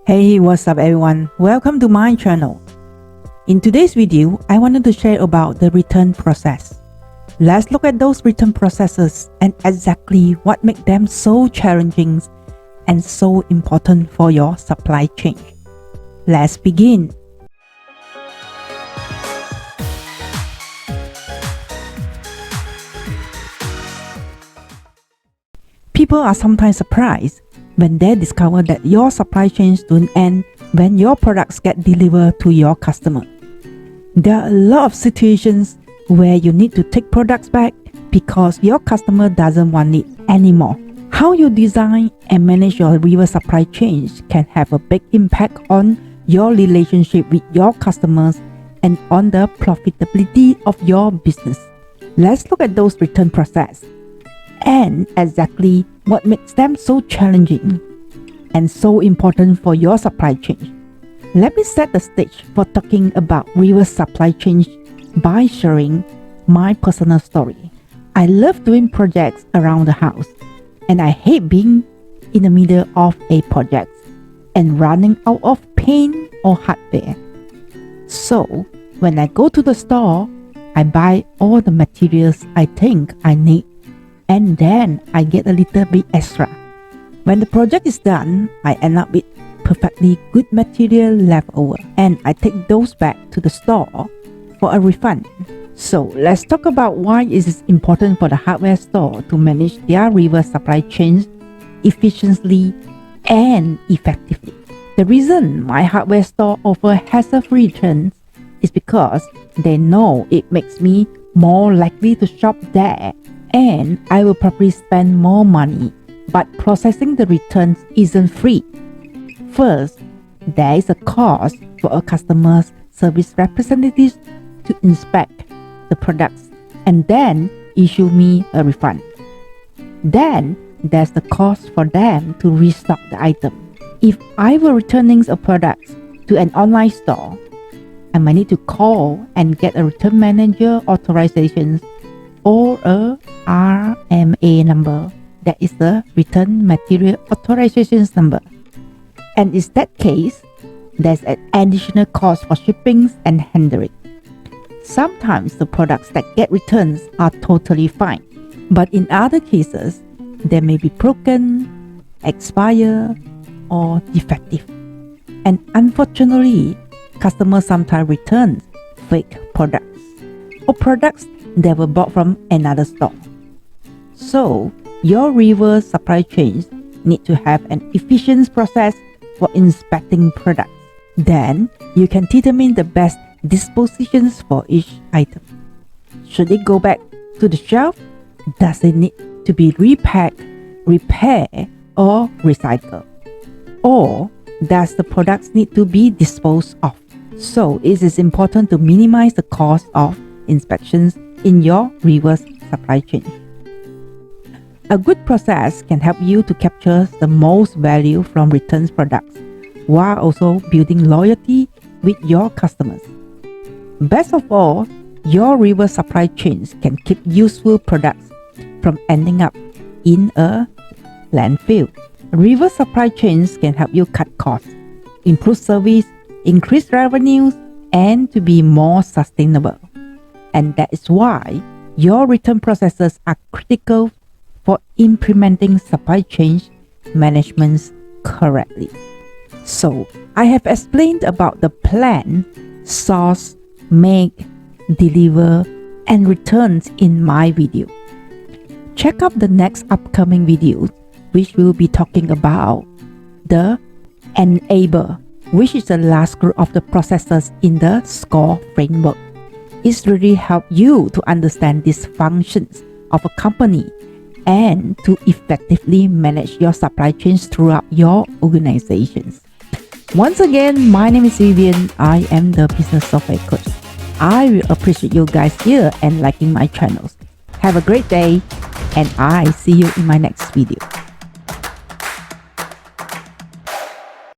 Hey, what's up everyone? Welcome to my channel. In today's video, I wanted to share about the return process. Let's look at those return processes and exactly what makes them so challenging and so important for your supply chain. Let's begin. People are sometimes surprised when they discover that your supply chains don't end when your products get delivered to your customer. There are a lot of situations where you need to take products back because your customer doesn't want it anymore. How you design and manage your reverse supply chains can have a big impact on your relationship with your customers and on the profitability of your business. Let's look at those return process and exactly what makes them so challenging and so important for your supply chain. Let me set the stage for talking about reverse supply chains by sharing my personal story. I love doing projects around the house, and I hate being in the middle of a project and running out of paint or hardware. So when I go to the store, I buy all the materials I think I need, and then I get a little bit extra. When the project is done, I end up with perfectly good material left over, and I take those back to the store for a refund. So let's talk about why it is important for the hardware store to manage their reverse supply chains efficiently and effectively. The reason my hardware store offers hassle-free returns is because they know it makes me more likely to shop there, and I will probably spend more money, but processing the returns isn't free. First, there is a cost for a customer's service representative to inspect the products and then issue me a refund. Then, there's the cost for them to restock the item. If I were returning a product to an online store, I might need to call and get a return manager authorization or a RMA number, that is the Return Material Authorization number. And in that case, there's an additional cost for shipping and handling. Sometimes the products that get returned are totally fine, but in other cases, they may be broken, expired, or defective. And unfortunately, customers sometimes return fake products or products that were bought from another store. So, your reverse supply chains need to have an efficient process for inspecting products. Then, you can determine the best dispositions for each item. Should it go back to the shelf? Does it need to be repacked, repaired, or recycled? Or does the products need to be disposed of? So, it is important to minimize the cost of inspections in your reverse supply chain. A good process can help you to capture the most value from returns products while also building loyalty with your customers. Best of all, your reverse supply chains can keep useful products from ending up in a landfill. Reverse supply chains can help you cut costs, improve service, increase revenues, and to be more sustainable. And that is why your return processes are critical for implementing supply chain management correctly. So, I have explained about the plan, source, make, deliver, and returns in my video. Check out the next upcoming video, which will be talking about the enable, which is the last group of the processes in the SCORE framework. It's really helped you to understand these functions of a company and to effectively manage your supply chains throughout your organizations. Once again, my name is Vivienne. I am the business software coach. I will appreciate you guys here and liking my channels. Have a great day, and I see you in my next video.